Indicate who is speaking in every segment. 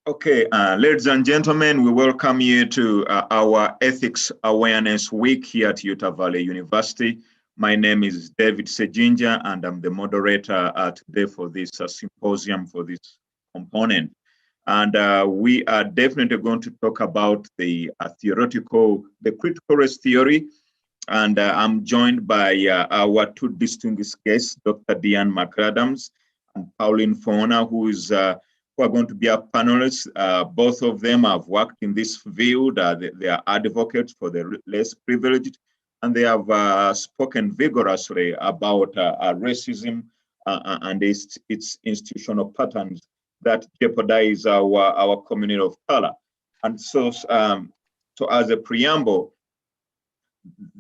Speaker 1: Okay, ladies and gentlemen, we welcome you to our Ethics Awareness Week here at Utah Valley University. My name is David Seejinja, and I'm the moderator today for this symposium for this component. And we are definitely going to talk about the critical race theory. And I'm joined by our two distinguished guests, Dr. Diane McAdams and Pauline Fonua, who are going to be our panelists. Both of them have worked in this field. They are advocates for the less privileged, and they have spoken vigorously about racism and its institutional patterns that jeopardize our community of color. And so as a preamble,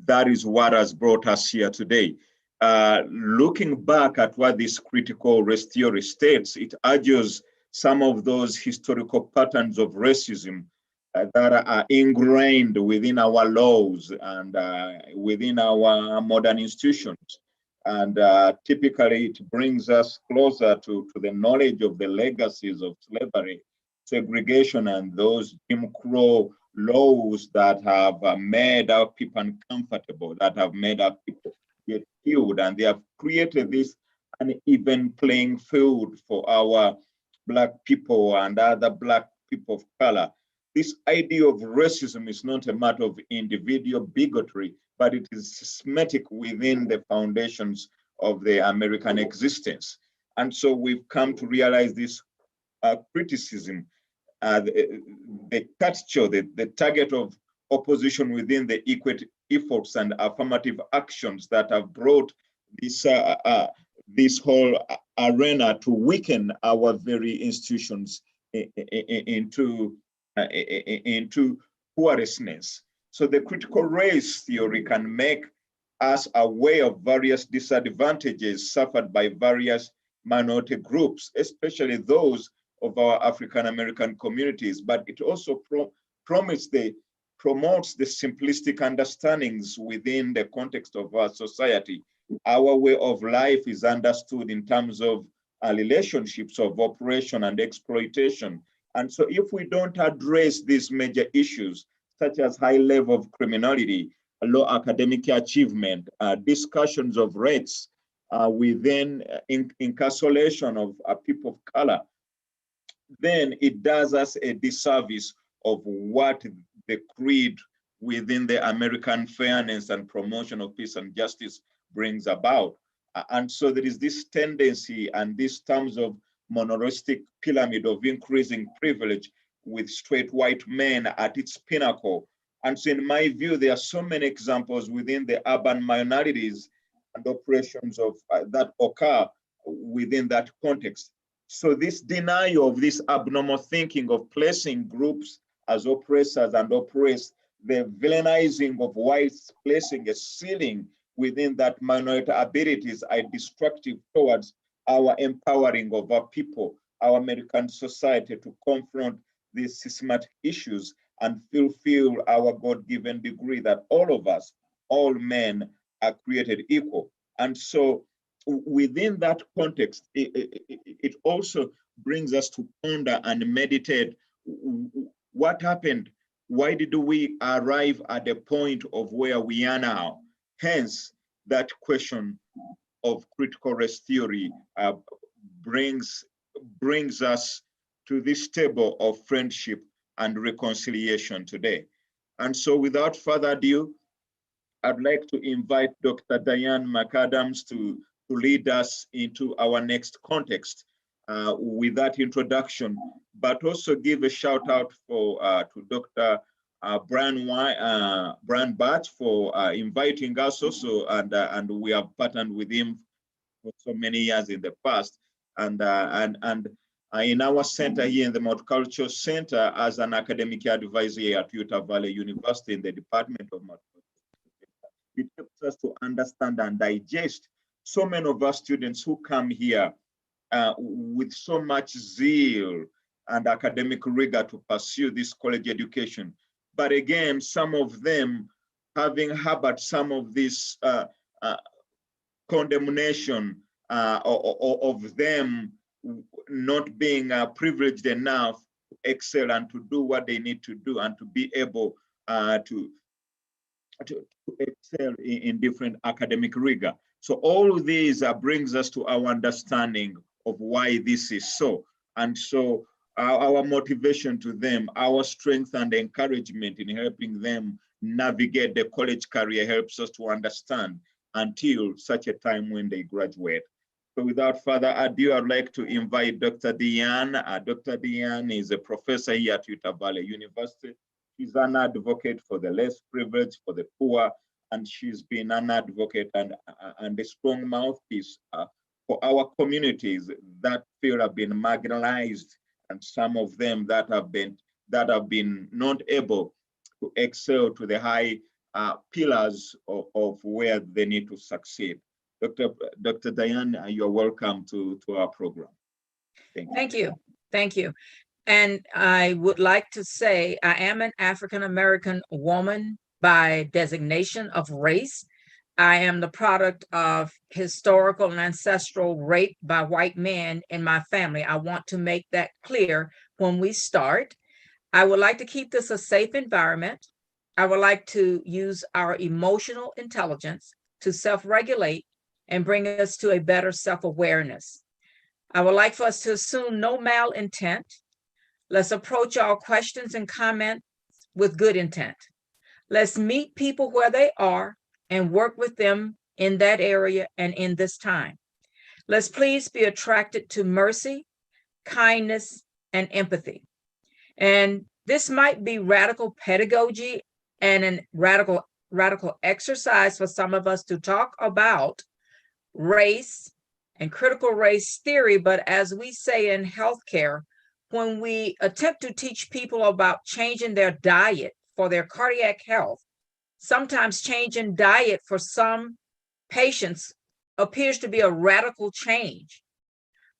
Speaker 1: that is what has brought us here today. Looking back at what this critical race theory states, it argues some of those historical patterns of racism that are ingrained within our laws and within our modern institutions. And typically it brings us closer to the knowledge of the legacies of slavery, segregation, and those Jim Crow laws that have made our people uncomfortable, that have made our people get killed, and they have created this uneven playing field for our Black people and other Black people of color. This idea of racism is not a matter of individual bigotry, but it is systematic within the foundations of the American existence. And so we've come to realize this criticism, the texture, the target of opposition within the equity efforts and affirmative actions that have brought this whole arena to weaken our very institutions into powerlessness. So the critical race theory can make us aware of various disadvantages suffered by various minority groups, especially those of our African American communities, but it also promotes the simplistic understandings within the context of our society. Our way of life is understood in terms of relationships of operation and exploitation. And so if we don't address these major issues, such as high level of criminality, low academic achievement, discussions of rates within incarceration of people of color, then it does us a disservice of what the creed within the American fairness and promotion of peace and justice brings about. And so there is this tendency and these terms of monolistic pyramid of increasing privilege with straight white men at its pinnacle. And so in my view, there are so many examples within the urban minorities and operations of that occur within that context. So this denial of this abnormal thinking of placing groups as oppressors and oppressed, the villainizing of whites, placing a ceiling within that minority abilities are destructive towards our empowering of our people, our American society to confront these systematic issues and fulfill our God-given degree that all of us, all men, are created equal. And so within that context, it also brings us to ponder and meditate what happened. Why did we arrive at the point of where we are now? Hence, that question of critical race theory brings us to this table of friendship and reconciliation today. And so without further ado, I'd like to invite Dr. Diane McAdams to lead us into our next context with that introduction, but also give a shout out to Dr. Brian Bart for inviting us also, and we have partnered with him for so many years in the past. And in our center here in the Multicultural Center as an academic advisor at Utah Valley University in the Department of Multicultural, it helps us to understand and digest so many of our students who come here with so much zeal and academic rigor to pursue this college education. But again, some of them having harbored some of this condemnation of them not being privileged enough to excel and to do what they need to do and to be able to excel in different academic rigor. So all of these brings us to our understanding of why this is so. And so our motivation to them, our strength and encouragement in helping them navigate the college career helps us to understand until such a time when they graduate. So without further ado, I'd like to invite Dr. Diane. Dr. Diane is a professor here at Utah Valley University. She's an advocate for the less privileged, for the poor, and she's been an advocate and a strong mouthpiece for our communities that feel have been marginalized, and some of them that have been not able to excel to the high pillars of where they need to succeed. Dr. Diane, you're welcome to our program. Thank you.
Speaker 2: Thank you. Thank you. And I would like to say I am an African-American woman by designation of race. I am the product of historical and ancestral rape by white men in my family. I want to make that clear when we start. I would like to keep this a safe environment. I would like to use our emotional intelligence to self-regulate and bring us to a better self-awareness. I would like for us to assume no malintent. Let's approach our questions and comments with good intent. Let's meet people where they are and work with them in that area and in this time. Let's please be attracted to mercy, kindness, and empathy. And this might be radical pedagogy and a radical exercise for some of us to talk about race and critical race theory. But as we say in healthcare, when we attempt to teach people about changing their diet for their cardiac health, sometimes changing diet for some patients appears to be a radical change.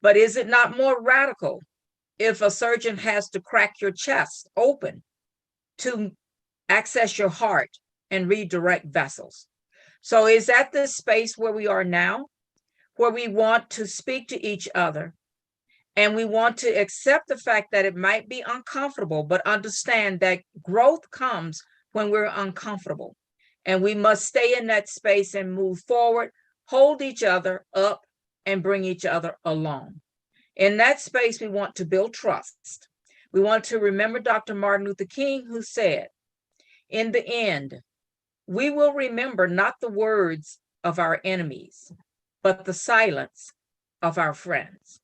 Speaker 2: But is it not more radical if a surgeon has to crack your chest open to access your heart and redirect vessels? So is that the space where we are now, where we want to speak to each other and we want to accept the fact that it might be uncomfortable, but understand that growth comes when we're uncomfortable, and we must stay in that space and move forward, hold each other up, and bring each other along. In that space, we want to build trust. We want to remember Dr. Martin Luther King, who said, in the end, we will remember not the words of our enemies, but the silence of our friends.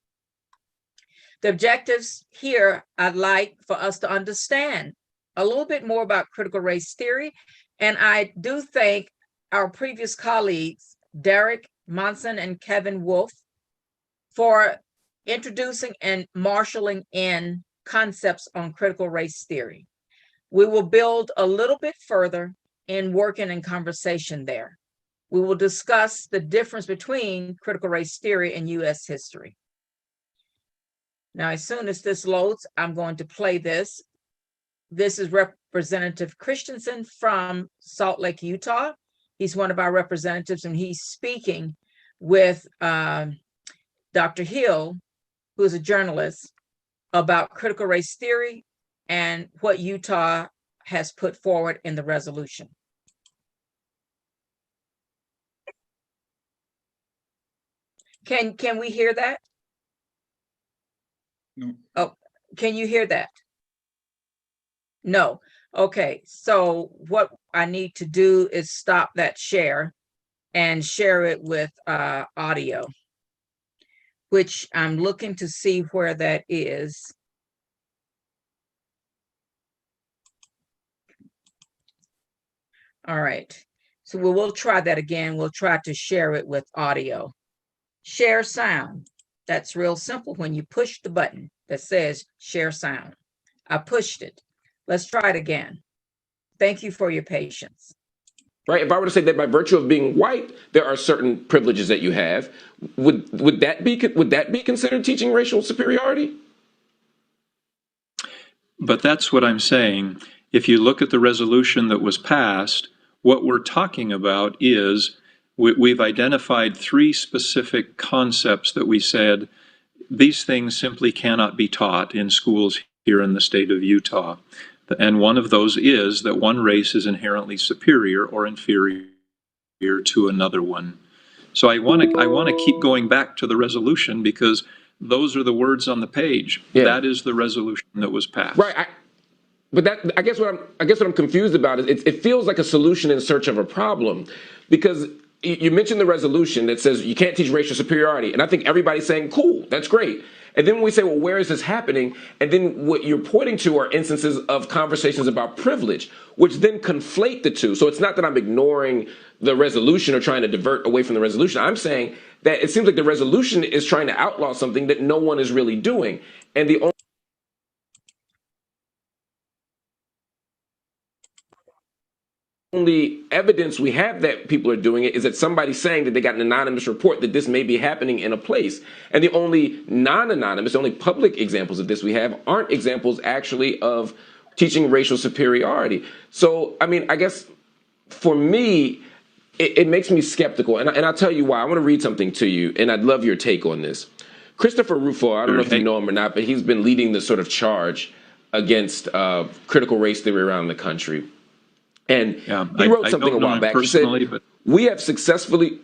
Speaker 2: The objectives here, I'd like for us to understand a little bit more about critical race theory. And I do thank our previous colleagues, Derek Monson and Kevin Wolf, for introducing and marshaling in concepts on critical race theory. We will build a little bit further in working and conversation there. We will discuss the difference between critical race theory and US history. Now, as soon as this loads, I'm going to play this. This is Representative Christensen from Salt Lake, Utah. He's one of our representatives, and he's speaking with Dr. Hill, who is a journalist, about critical race theory and what Utah has put forward in the resolution. Can we hear that?
Speaker 1: No.
Speaker 2: Oh, can you hear that? No. Okay, so what I need to do is stop that share and share it with audio, which I'm looking to see where that is. All right, so we will try that again. We'll try to share it with audio. Share sound. That's real simple when you push the button that says share sound. I pushed it. Let's try it again. Thank you for your patience.
Speaker 3: Right. If I were to say that by virtue of being white, there are certain privileges that you have, would that be considered teaching racial superiority?
Speaker 4: But that's what I'm saying. If you look at the resolution that was passed, what we're talking about is we've identified three specific concepts that we said these things simply cannot be taught in schools here in the state of Utah. And one of those is that one race is inherently superior or inferior to another one. So I want to keep going back to the resolution because those are the words on the page.
Speaker 3: Yeah.
Speaker 4: That is the resolution that was passed.
Speaker 3: Right. But I guess what I'm confused about is it feels like a solution in search of a problem, because you mentioned the resolution that says you can't teach racial superiority, and I think everybody's saying, cool, that's great. And then when we say, well, where is this happening? And then what you're pointing to are instances of conversations about privilege, which then conflate the two. So it's not that I'm ignoring the resolution or trying to divert away from the resolution. I'm saying that it seems like the resolution is trying to outlaw something that no one is really doing. And the only evidence we have that people are doing it is that somebody's saying that they got an anonymous report that this may be happening in a place. And the only non-anonymous, the only public examples of this we have aren't examples actually of teaching racial superiority. So, I mean, I guess for me, it makes me skeptical. And I'll tell you why. I want to read something to you, and I'd love your take on this. Christopher Rufo, I don't know if you know him or not, but he's been leading the sort of charge against critical race theory around the country. And he wrote something a while back. He said, we have successfully,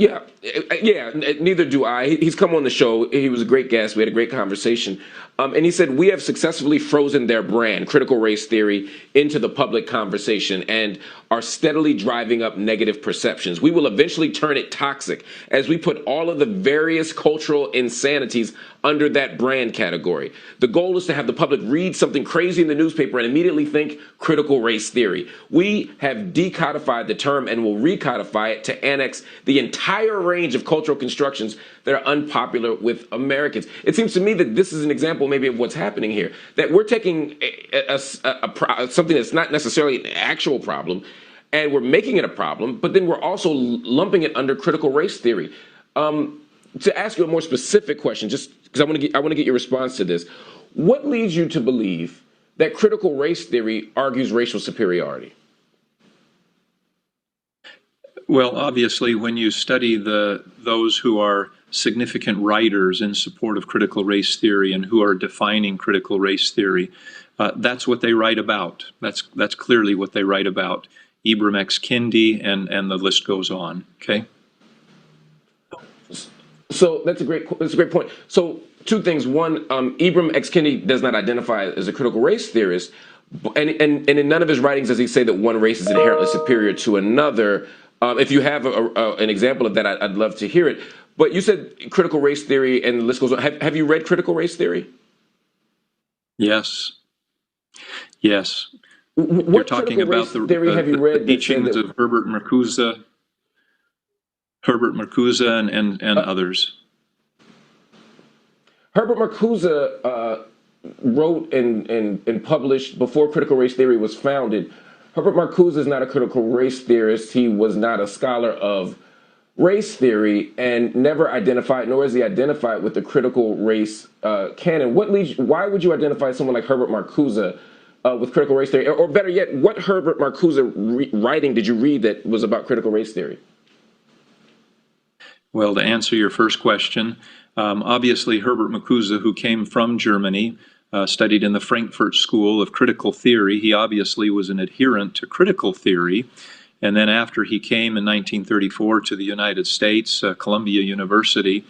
Speaker 3: neither do I. He's come on the show. He was a great guest. We had a great conversation. And he said, we have successfully frozen their brand, critical race theory, into the public conversation and are steadily driving up negative perceptions. We will eventually turn it toxic as we put all of the various cultural insanities under that brand category. The goal is to have the public read something crazy in the newspaper and immediately think critical race theory. We have decodified the term and will recodify it to annex the entire range of cultural constructions that are unpopular with Americans. It seems to me that this is an example maybe of what's happening here, that we're taking something that's not necessarily an actual problem and we're making it a problem, but then we're also lumping it under critical race theory. To ask you a more specific question, just because I want to get your response to this, what leads you to believe that critical race theory argues racial superiority?
Speaker 4: Well, obviously, when you study those who are significant writers in support of critical race theory and who are defining critical race theory, that's what they write about. That's clearly what they write about. Ibram X. Kendi, and the list goes on. Okay.
Speaker 3: So that's a great point. So two things. One, Ibram X. Kendi does not identify as a critical race theorist, and in none of his writings does he say that one race is inherently superior to another. If you have an example of that, I'd love to hear it. But you said critical race theory, and the list goes on. Have you read critical race theory?
Speaker 4: Yes. Yes.
Speaker 3: What
Speaker 4: You're talking about the
Speaker 3: have you read
Speaker 4: teachings of Herbert Marcuse and others.
Speaker 3: Herbert Marcuse wrote and published before critical race theory was founded. Herbert Marcuse is not a critical race theorist. He was not a scholar of race theory and never identified, nor is he identified with the critical race canon. Why would you identify someone like Herbert Marcuse with critical race theory? Or better yet, what Herbert Marcuse writing did you read that was about critical race theory?
Speaker 4: Well, to answer your first question, obviously Herbert Marcuse, who came from Germany, studied in the Frankfurt School of Critical Theory. He obviously was an adherent to critical theory. And then after he came in 1934 to the United States, Columbia University,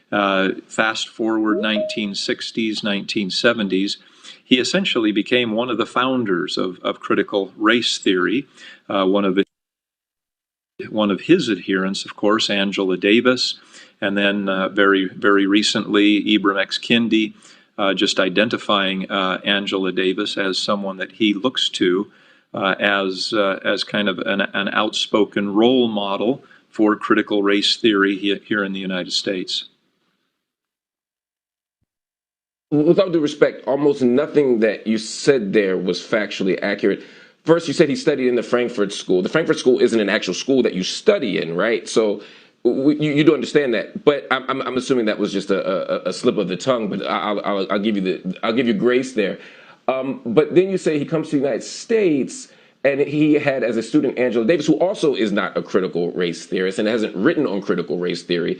Speaker 4: fast forward 1960s, 1970s, he essentially became one of the founders of critical race theory. One of his adherents, of course, Angela Davis, and then very, very recently, Ibram X. Kendi, just identifying Angela Davis as someone that he looks to as kind of an outspoken role model for critical race theory here in the United States.
Speaker 3: With all due respect, almost nothing that you said there was factually accurate. First, you said he studied in the Frankfurt School. The Frankfurt School isn't an actual school that you study in, right? So you do understand that. But I'm assuming that was just a slip of the tongue. But I'll give you grace there. But then you say he comes to the United States, and he had as a student Angela Davis, who also is not a critical race theorist and hasn't written on critical race theory.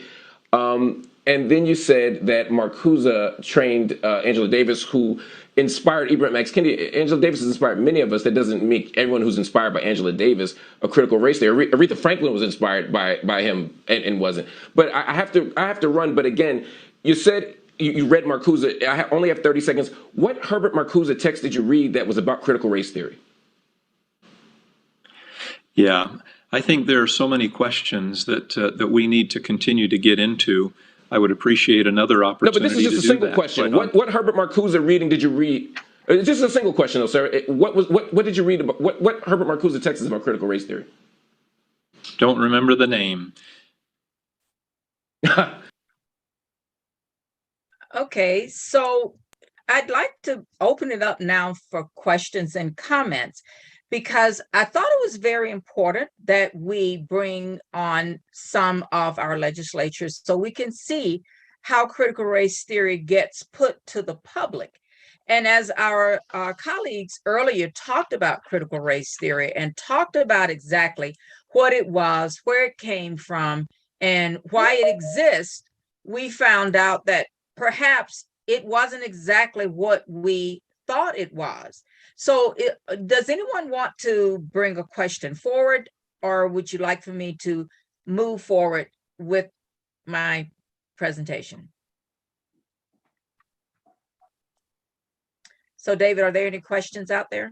Speaker 3: And then you said that Marcuse trained Angela Davis, who inspired Ibram X. Kendi. Angela Davis has inspired many of us. That doesn't make everyone who's inspired by Angela Davis a critical race theory. Aretha Franklin was inspired by him and wasn't. But I have to run. But again, you said you read Marcuse. I only have 30 seconds. What Herbert Marcuse text did you read that was about critical race theory?
Speaker 4: Yeah, I think there are so many questions that we need to continue to get into. I would appreciate another opportunity.
Speaker 3: No, but this is just a single question. What Herbert Marcuse reading did you read? It's just a single question, though, sir. What did you read about? What Herbert Marcuse text is about critical race theory?
Speaker 4: Don't remember the name.
Speaker 2: Okay, so I'd like to open it up now for questions and comments, because I thought it was very important that we bring on some of our legislatures so we can see how critical race theory gets put to the public. And as our colleagues earlier talked about critical race theory and talked about exactly what it was, where it came from, and why it exists, we found out that perhaps it wasn't exactly what we thought it was. So does anyone want to bring a question forward, or would you like for me to move forward with my presentation? So David, are there any questions out there?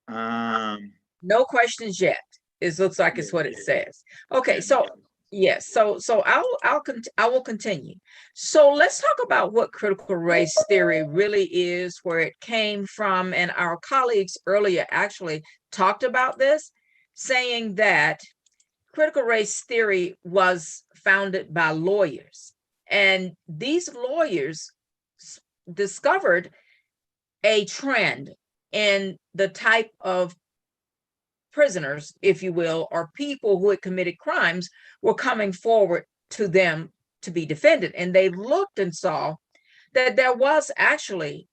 Speaker 2: No questions yet. It looks like it's what it says. Okay, so yes, so I will continue. So let's talk about what critical race theory really is, where it came from, and our colleagues earlier actually talked about this, saying that critical race theory was founded by lawyers, and these lawyers discovered a trend in the type of prisoners, if you will, or people who had committed crimes were coming forward to them to be defended. And they looked and saw that there was actually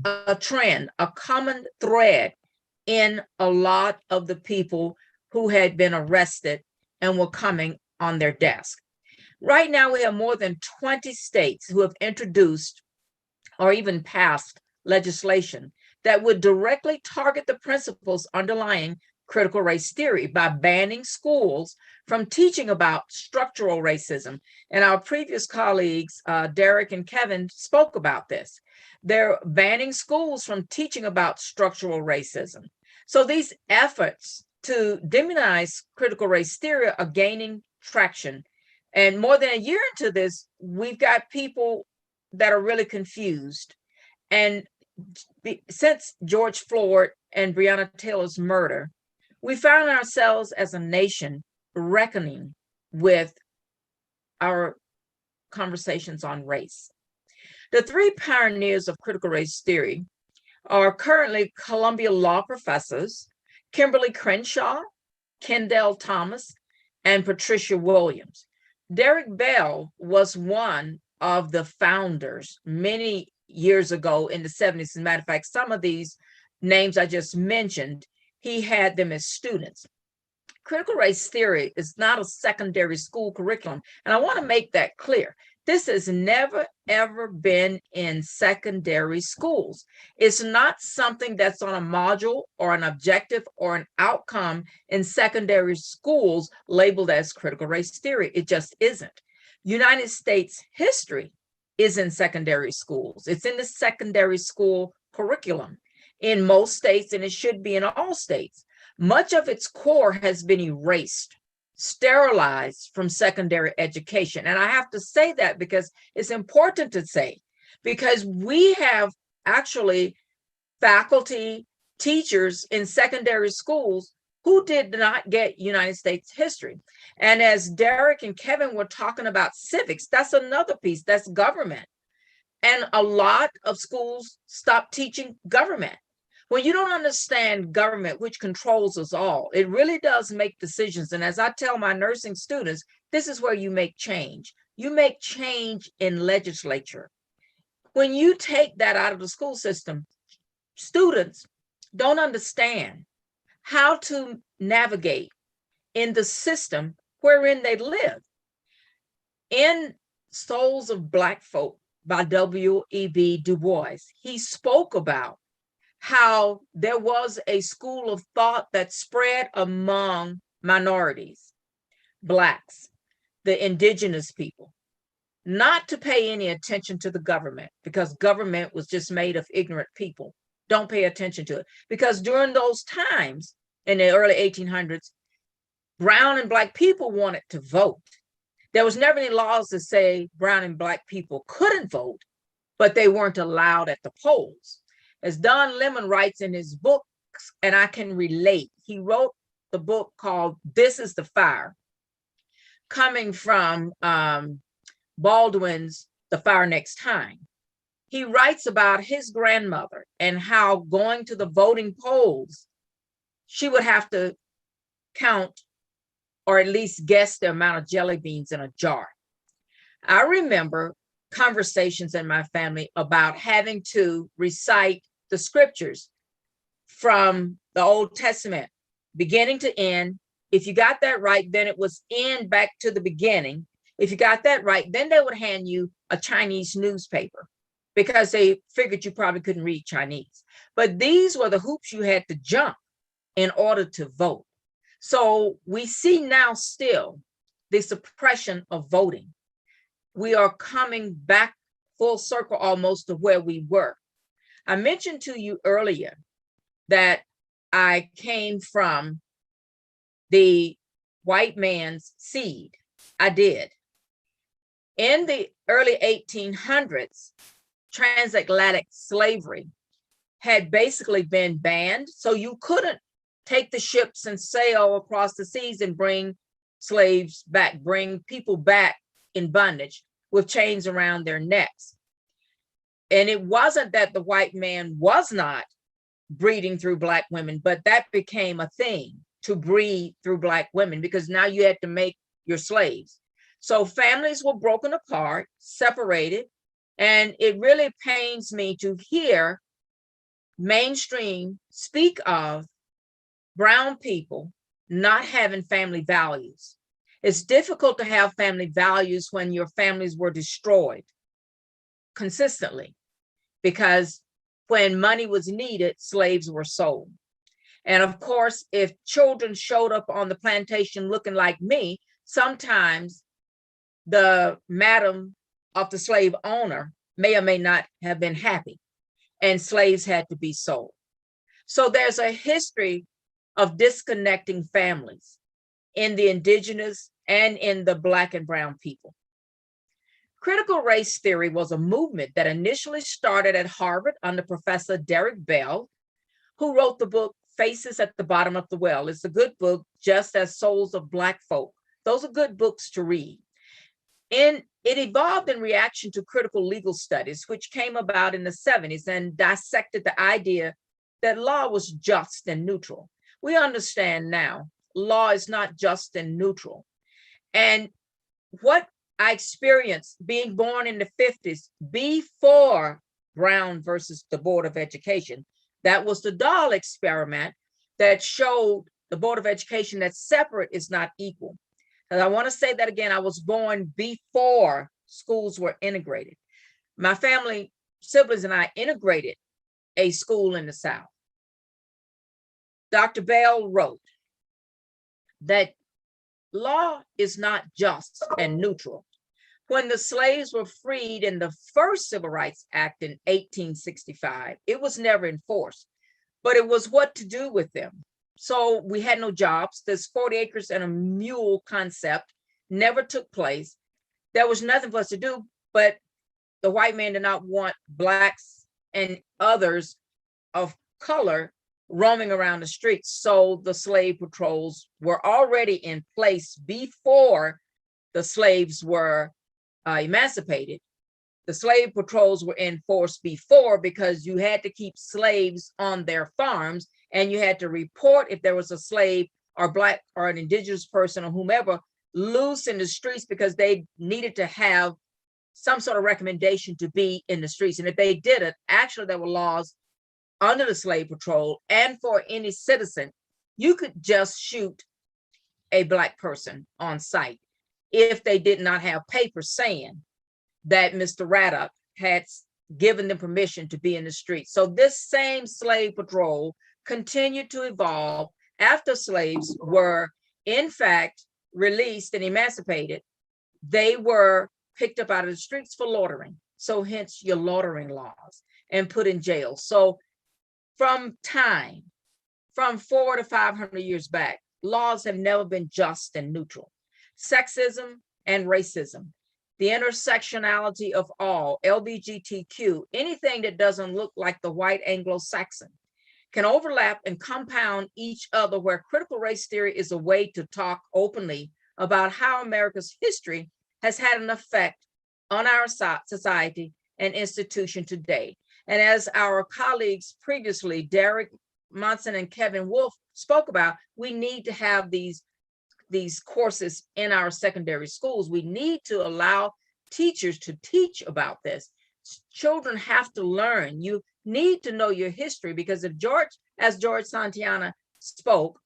Speaker 2: a trend, a common thread in a lot of the people who had been arrested and were coming on their desk. Right now, we have more than 20 states who have introduced or even passed legislation that would directly target the principles underlying critical race theory by banning schools from teaching about structural racism. And our previous colleagues, Derek and Kevin, spoke about this. They're banning schools from teaching about structural racism. So these efforts to demonize critical race theory are gaining traction. And more than a year into this, we've got people that are really confused. And since George Floyd and Breonna Taylor's murder, we found ourselves as a nation reckoning with our conversations on race. The three pioneers of critical race theory are currently Columbia law professors, Kimberly Crenshaw, Kendall Thomas, and Patricia Williams. Derek Bell was one of the founders many years ago in the 70s. As a matter of fact, some of these names I just mentioned, he had them as students. Critical race theory is not a secondary school curriculum. And I want to make that clear. This has never, ever been in secondary schools. It's not something that's on a module or an objective or an outcome in secondary schools labeled as critical race theory. It just isn't. United States history is in secondary schools. It's in the secondary school curriculum in most states, and it should be in all states. Much of its core has been erased, sterilized from secondary education. And I have to say that because it's important to say, because we have actually faculty, teachers in secondary schools who did not get United States history. And as Derek and Kevin were talking about civics, that's another piece, that's government. And a lot of schools stopped teaching government. When you don't understand government, which controls us all, it really does make decisions. And as I tell my nursing students, this is where you make change. You make change in legislature. When you take that out of the school system, students don't understand how to navigate in the system wherein they live. In Souls of Black Folk by W.E.B. Du Bois, he spoke about how there was a school of thought that spread among minorities, Blacks, the indigenous people, not to pay any attention to the government, because government was just made of ignorant people. Don't pay attention to it. Because during those times, in the early 1800s, brown and Black people wanted to vote. There was never any laws that say brown and Black people couldn't vote, but they weren't allowed at the polls. As Don Lemon writes in his books, and I can relate, he wrote the book called This is the Fire, coming from Baldwin's The Fire Next Time. He writes about his grandmother and how going to the voting polls, she would have to count or at least guess the amount of jelly beans in a jar. I remember conversations in my family about having to recite the scriptures from the Old Testament, beginning to end. If you got that right, then it was end back to the beginning. If you got that right, then they would hand you a Chinese newspaper because they figured you probably couldn't read Chinese. But these were the hoops you had to jump in order to vote. So we see now still the suppression of voting. We are coming back full circle almost to where we were. I mentioned to you earlier that I came from the white man's seed. I did. In the early 1800s, transatlantic slavery had basically been banned. So you couldn't take the ships and sail across the seas and bring slaves back, bring people back in bondage with chains around their necks. And it wasn't that the white man was not breeding through Black women, but that became a thing, to breed through Black women, because now you had to make your slaves. So families were broken apart, separated, and it really pains me to hear mainstream speak of brown people not having family values. It's difficult to have family values when your families were destroyed consistently, because when money was needed, slaves were sold. And of course, if children showed up on the plantation looking like me, sometimes the madam of the slave owner may or may not have been happy, and slaves had to be sold. So there's a history of disconnecting families in the indigenous and in the Black and brown people. Critical race theory was a movement that initially started at Harvard under Professor Derek Bell, who wrote the book Faces at the Bottom of the Well. It's a good book, just as Souls of Black Folk. Those are good books to read. And it evolved in reaction to critical legal studies, which came about in the 70s and dissected the idea that law was just and neutral. We understand now law is not just and neutral. And what I experienced being born in the 50s, before Brown versus the Board of Education, that was the doll experiment that showed the Board of Education that separate is not equal. And I want to say that again, I was born before schools were integrated. My family, siblings and I integrated a school in the South. Dr. Bell wrote that law is not just and neutral. When the slaves were freed in the first Civil Rights Act in 1865, it was never enforced, but it was what to do with them. So we had no jobs. This 40 acres and a mule concept never took place. There was nothing for us to do, but the white man did not want Blacks and others of color roaming around the streets. So the slave patrols were already in place before the slaves were emancipated. The slave patrols were in force before, because you had to keep slaves on their farms, and you had to report if there was a slave or Black or an indigenous person or whomever loose in the streets, because they needed to have some sort of recommendation to be in the streets. And if they didn't, actually there were laws under the slave patrol, and for any citizen, you could just shoot a Black person on sight if they did not have papers saying that Mr. Raddock had given them permission to be in the street. So this same slave patrol continued to evolve after slaves were in fact released and emancipated. They were picked up out of the streets for loitering. So hence your loitering laws, and put in jail. So from 400 to 500 years back, laws have never been just and neutral. Sexism and racism, the intersectionality of all, LGBTQ, anything that doesn't look like the white Anglo-Saxon can overlap and compound each other, where critical race theory is a way to talk openly about how America's history has had an effect on our society and institution today. And as our colleagues previously, Derek Monson and Kevin Wolf, spoke about, we need to have these courses in our secondary schools. We need to allow teachers to teach about this. Children have to learn. You need to know your history, because as George Santayana spoke,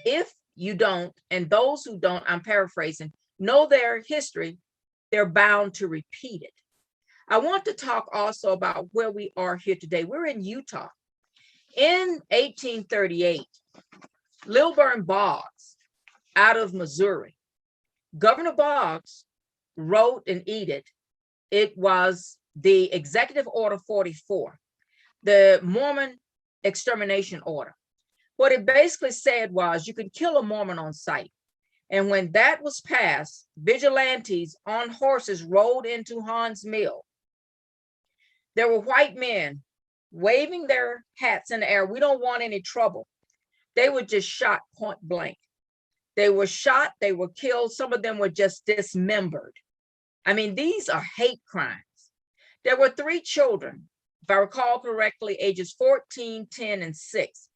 Speaker 2: if you don't, and those who don't, I'm paraphrasing, know their history, they're bound to repeat it. I want to talk also about where we are here today. We're in Utah. In 1838, Lilburn Boggs out of Missouri, Governor Boggs wrote an edict. It was the Executive Order 44, the Mormon Extermination Order. What it basically said was you could kill a Mormon on sight. And when that was passed, vigilantes on horses rode into Hahn's Mill. There were white men waving their hats in the air. We don't want any trouble. They were just shot point blank. They were shot, they were killed. Some of them were just dismembered. I mean, these are hate crimes. There were 3 children, if I recall correctly, ages 14, 10, and 6.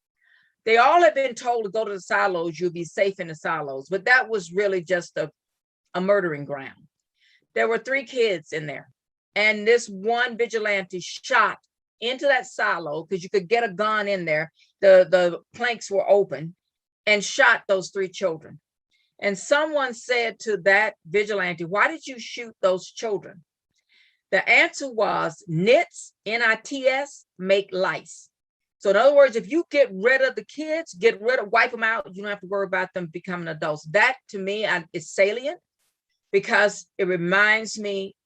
Speaker 2: They all had been told to go to the silos, you'll be safe in the silos, but that was really just a murdering ground. There were 3 kids in there, and this one vigilante shot into that silo, because you could get a gun in there. The planks were open, and shot those 3 children. And someone said to that vigilante, why did you shoot those children? The answer was nits, N-I-T-S, make lice. So in other words, if you get rid of the kids, wipe them out, you don't have to worry about them becoming adults. That to me is salient, because it reminds me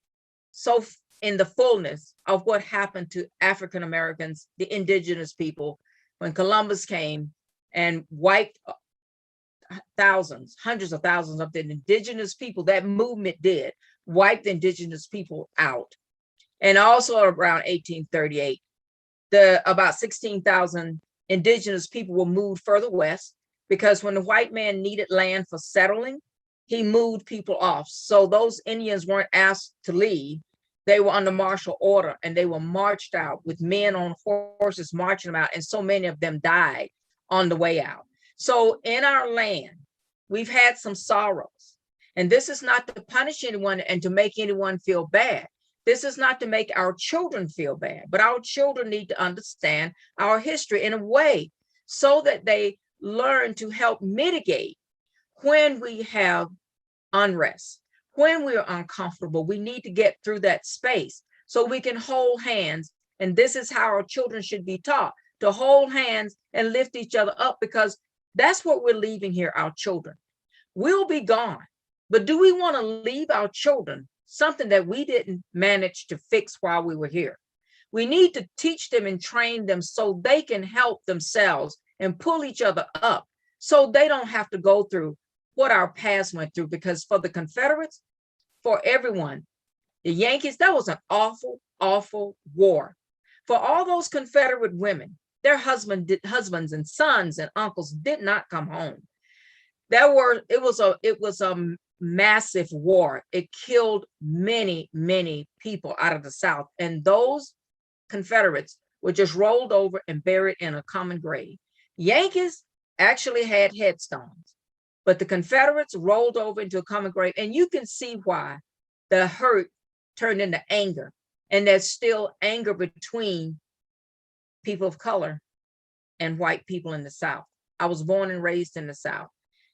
Speaker 2: so in the fullness of what happened to African Americans, the indigenous people, when Columbus came and wiped thousands, hundreds of thousands of the indigenous people. That movement did wipe the indigenous people out. And also around 1838, about 16,000 indigenous people were moved further west, because when the white man needed land for settling, he moved people off. So those Indians weren't asked to leave. They were under martial order, and they were marched out with men on horses marching them out. And so many of them died on the way out. So in our land, we've had some sorrows. And this is not to punish anyone and to make anyone feel bad. This is not to make our children feel bad, but our children need to understand our history in a way so that they learn to help mitigate when we have unrest, when we're uncomfortable. We need to get through that space so we can hold hands. And this is how our children should be taught, to hold hands and lift each other up, because that's what we're leaving here, our children. We'll be gone, but do we want to leave our children something that we didn't manage to fix while we were here? We need to teach them and train them so they can help themselves and pull each other up, so they don't have to go through what our past went through. Because for the Confederates, for everyone, the Yankees, that was an awful, awful war. For all those Confederate women, their husbands and sons and uncles did not come home. It was a massive war. It killed many, many people out of the South. And those Confederates were just rolled over and buried in a common grave. Yankees actually had headstones, but the Confederates rolled over into a common grave. And you can see why the hurt turned into anger. And there's still anger between people of color and white people in the South. I was born and raised in the South.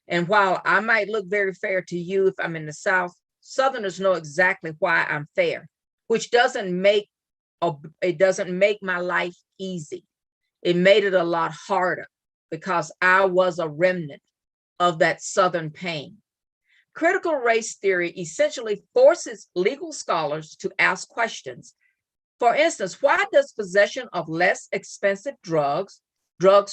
Speaker 2: And while I might look very fair to you if I'm in the South, Southerners know exactly why I'm fair, which doesn't make my life easy. It made it a lot harder because I was a remnant of that Southern pain. Critical race theory essentially forces legal scholars to ask questions. For instance, why does possession of less expensive drugs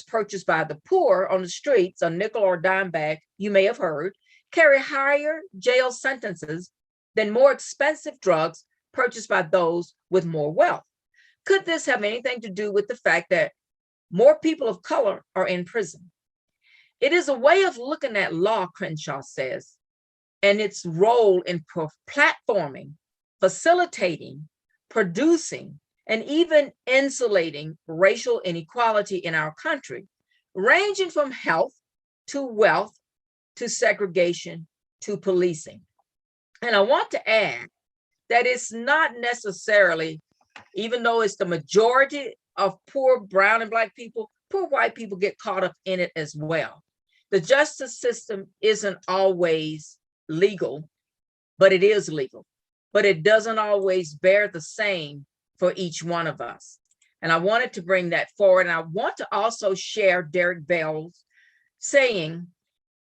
Speaker 2: purchased by the poor on the streets, a nickel or dime bag, you may have heard, carry higher jail sentences than more expensive drugs purchased by those with more wealth? Could this have anything to do with the fact that more people of color are in prison? It is a way of looking at law, Crenshaw says, and its role in platforming, facilitating, producing, and even insulating racial inequality in our country, ranging from health to wealth to segregation to policing. And I want to add that it's not necessarily, even though it's the majority of poor brown and black people, poor white people get caught up in it as well. The justice system isn't always legal, but it is legal. But it doesn't always bear the same for each one of us. And I wanted to bring that forward. And I want to also share Derek Bell's saying,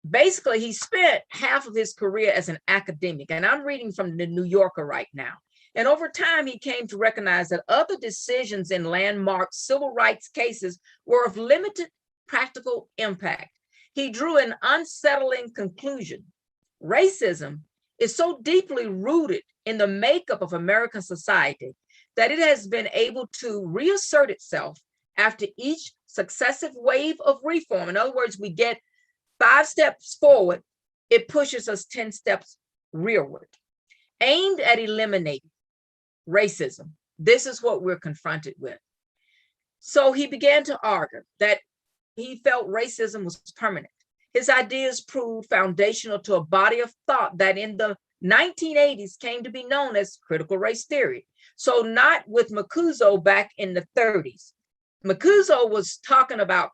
Speaker 2: basically, he spent half of his career as an academic. And I'm reading from the New Yorker right now. And over time, he came to recognize that other decisions in landmark civil rights cases were of limited practical impact. He drew an unsettling conclusion. Racism is so deeply rooted in the makeup of American society that it has been able to reassert itself after each successive wave of reform. In other words, we get 5 steps forward, it pushes us 10 steps rearward, aimed at eliminating racism. This is what we're confronted with. So he began to argue that he felt racism was permanent. His ideas proved foundational to a body of thought that in the 1980s came to be known as critical race theory. So not with Makuzo back in the 30s. Makuzo was talking about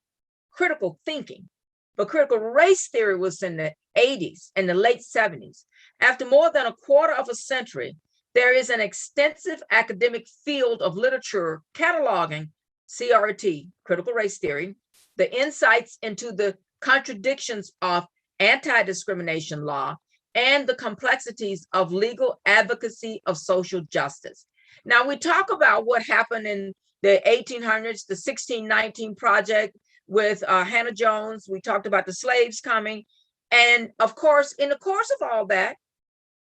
Speaker 2: critical thinking, but critical race theory was in the 80s and the late 70s. After more than a quarter of a century, there is an extensive academic field of literature cataloging CRT, critical race theory, the insights into the contradictions of anti-discrimination law, and the complexities of legal advocacy of social justice. Now, we talk about what happened in the 1800s, the 1619 Project with Hannah Jones. We talked about the slaves coming. And of course, in the course of all that,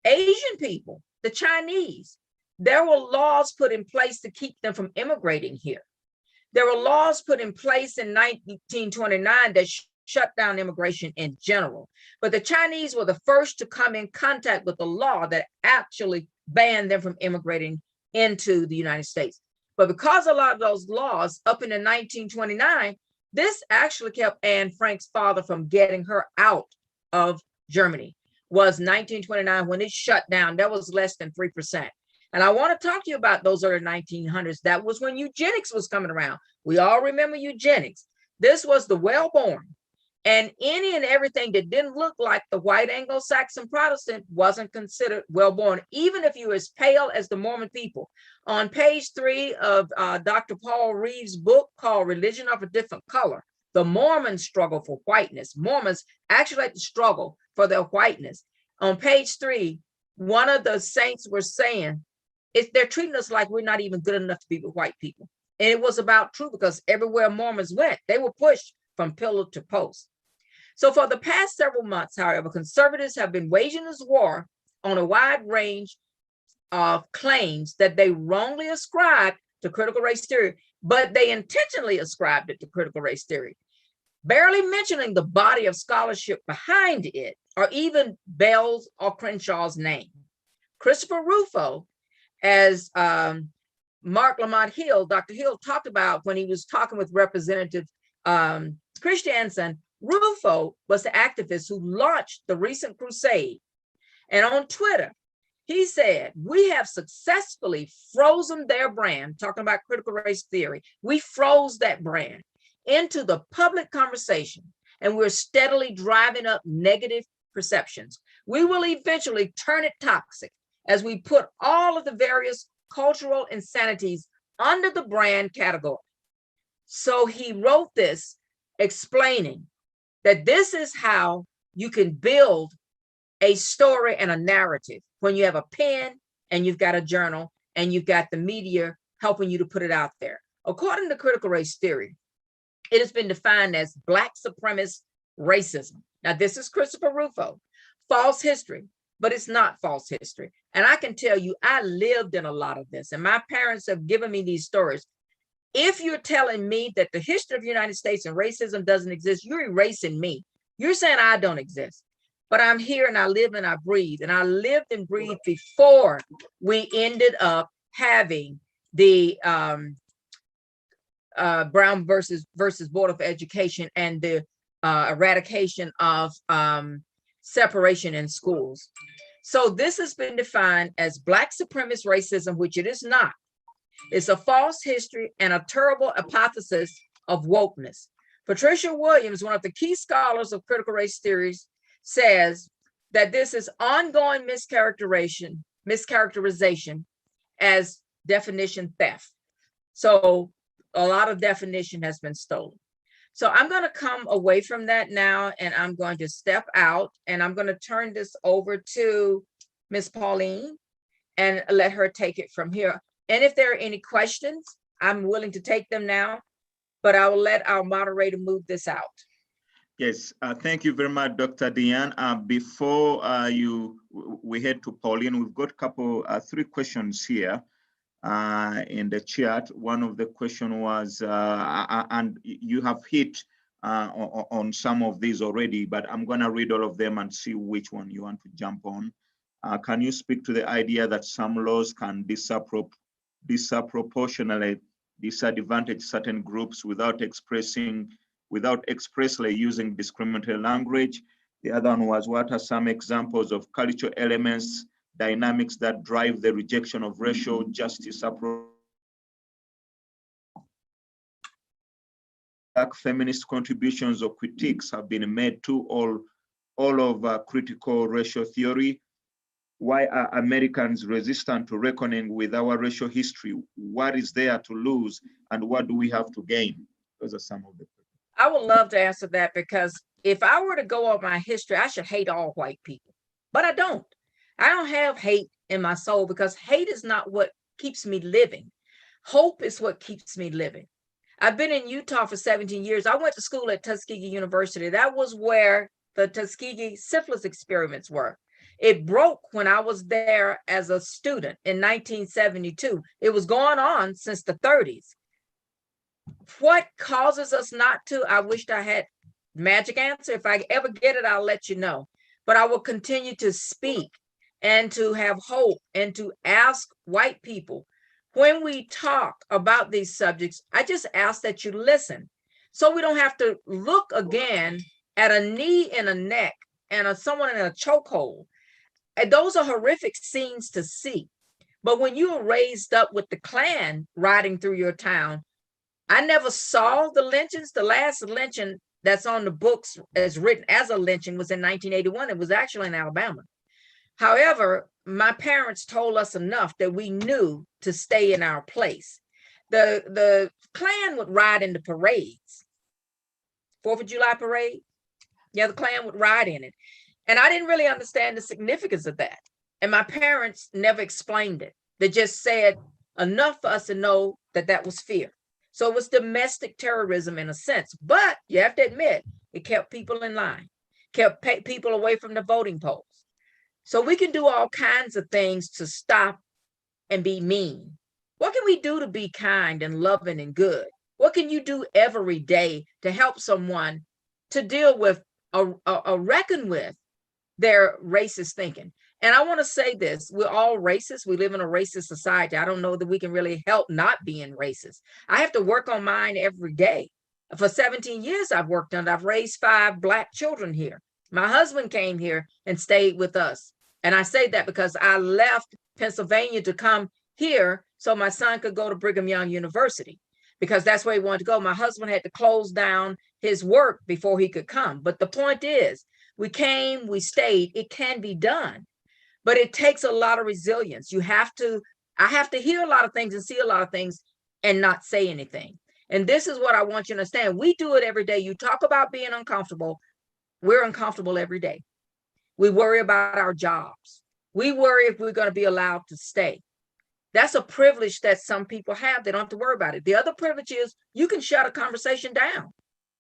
Speaker 2: Asian people, the Chinese, there were laws put in place to keep them from immigrating here. There were laws put in place in 1929 that shut down immigration in general. But the Chinese were the first to come in contact with the law that actually banned them from immigrating into the United States. But because a lot of those laws up in the 1929, this actually kept Anne Frank's father from getting her out of Germany, was 1929 when it shut down. That was less than 3%. And I want to talk to you about those early 1900s. That was when eugenics was coming around. We all remember eugenics. This was the well-born. And any and everything that didn't look like the white Anglo-Saxon Protestant wasn't considered well-born, even if you were as pale as the Mormon people. On page 3 of Dr. Paul Reeve's book called Religion of a Different Color, the Mormons struggle for whiteness. Mormons actually like to struggle for their whiteness. On page 3, one of the saints were saying, they're treating us like we're not even good enough to be with white people. And it was about true, because everywhere Mormons went, they were pushed from pillar to post. So for the past several months, however, conservatives have been waging this war on a wide range of claims that they wrongly ascribed to critical race theory, but they intentionally ascribed it to critical race theory, barely mentioning the body of scholarship behind it, or even Bell's or Crenshaw's name. Christopher Rufo, as Mark Lamont Hill, Dr. Hill talked about when he was talking with Representative Christensen, Rufo was the activist who launched the recent crusade. And on Twitter, he said, we have successfully frozen their brand, talking about critical race theory. We froze that brand into the public conversation. and we're steadily driving up negative perceptions. We will eventually turn it toxic as we put all of the various cultural insanities under the brand category. So he wrote this explaining that this is how you can build a story and a narrative when you have a pen and you've got a journal and you've got the media helping you to put it out there. According to critical race theory, it has been defined as Black supremacist racism. Now, this is Christopher Rufo, false history, but it's not false history. And I can tell you, I lived in a lot of this, and my parents have given me these stories. If you're telling me that the history of the United States and racism doesn't exist, you're erasing me. You're saying I don't exist. But I'm here and I live and I breathe. And I lived and breathed before we ended up having the Brown versus Board of Education and the eradication of separation in schools. So this has been defined as Black supremacist racism, which it is not. It's a false history and a terrible hypothesis of wokeness. Patricia Williams, one of the key scholars of critical race theories, says that this is ongoing mischaracterization as definition theft. So a lot of definition has been stolen. So I'm going to come away from that now, and I'm going to step out, and I'm going to turn this over to Miss Pauline and let her take it from here. And if there are any questions, I'm willing to take them now, but I will let our moderator move this out.
Speaker 1: Yes, thank you very much, Dr. Diane. Before we head to Pauline, we've got a couple, 3 questions here in the chat. One of the question was, and you have hit on some of these already, but I'm gonna read all of them and see which one you want to jump on. Can you speak to the idea that some laws can disproportionately disadvantage certain groups without expressly using discriminatory language? The other one was, what are some examples of cultural elements, dynamics that drive the rejection of racial justice approach? Black feminist contributions or critiques have been made to all of critical racial theory. Why are Americans resistant to reckoning with our racial history? What is there to lose and what do we have to gain? Those are some of the questions.
Speaker 2: I would love to answer that, because if I were to go on my history, I should hate all white people, but I don't. I don't have hate in my soul, because hate is not what keeps me living. Hope is what keeps me living. I've been in Utah for 17 years. I went to school at Tuskegee University. That was where the Tuskegee syphilis experiments were. It broke when I was there as a student in 1972. It was going on since the 30s. What causes us not to? I wished I had magic answer. If I ever get it, I'll let you know. But I will continue to speak and to have hope and to ask white people. When we talk about these subjects, I just ask that you listen, so we don't have to look again at a knee and a neck and someone in a chokehold. And those are horrific scenes to see. But when you were raised up with the Klan riding through your town, I never saw the lynchings. The last lynching that's on the books as written as a lynching was in 1981. It was actually in Alabama. However, my parents told us enough that we knew to stay in our place. The Klan would ride in the parades. 4th of July parade. Yeah, the Klan would ride in it. And I didn't really understand the significance of that. And my parents never explained it. They just said enough for us to know that that was fear. So it was domestic terrorism in a sense. But you have to admit, it kept people in line, kept people away from the voting polls. So we can do all kinds of things to stop and be mean. What can we do to be kind and loving and good? What can you do every day to help someone to deal with or reckon with their racist thinking? And I want to say this, we're all racist. We live in a racist society. I don't know that we can really help not being racist. I have to work on mine every day. For 17 years I've worked on it. I've raised 5 Black children here. My husband came here and stayed with us. And I say that because I left Pennsylvania to come here so my son could go to Brigham Young University. because that's where he wanted to go. My husband had to close down his work before he could come. But the point is, we came, we stayed. It can be done, but it takes a lot of resilience. I have to hear a lot of things and see a lot of things and not say anything. And this is what I want you to understand. We do it every day. You talk about being uncomfortable. We're uncomfortable every day. We worry about our jobs. We worry if we're going to be allowed to stay. That's a privilege that some people have. They don't have to worry about it. The other privilege is you can shut a conversation down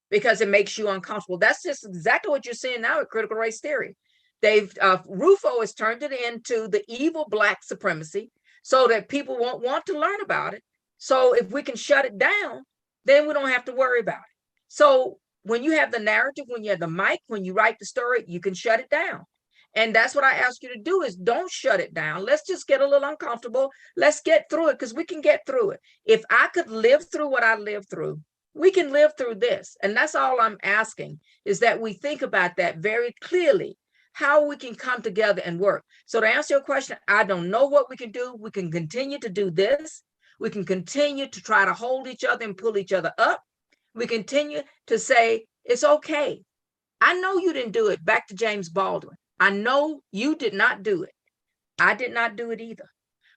Speaker 2: because it makes you uncomfortable. That's just exactly what you're seeing now with critical race theory. Rufo has turned it into the evil Black supremacy so that people won't want to learn about it. So if we can shut it down, then we don't have to worry about it. So when you have the narrative, when you have the mic, when you write the story, you can shut it down. And that's what I ask you to do, is don't shut it down. Let's just get a little uncomfortable. Let's get through it, because we can get through it. If I could live through what I lived through, we can live through this. And that's all I'm asking, is that we think about that very clearly, how we can come together and work. So to answer your question, I don't know what we can do. We can continue to do this. We can continue to try to hold each other and pull each other up. We continue to say, it's okay. I know you didn't do it. Back to James Baldwin. I know you did not do it. I did not do it either.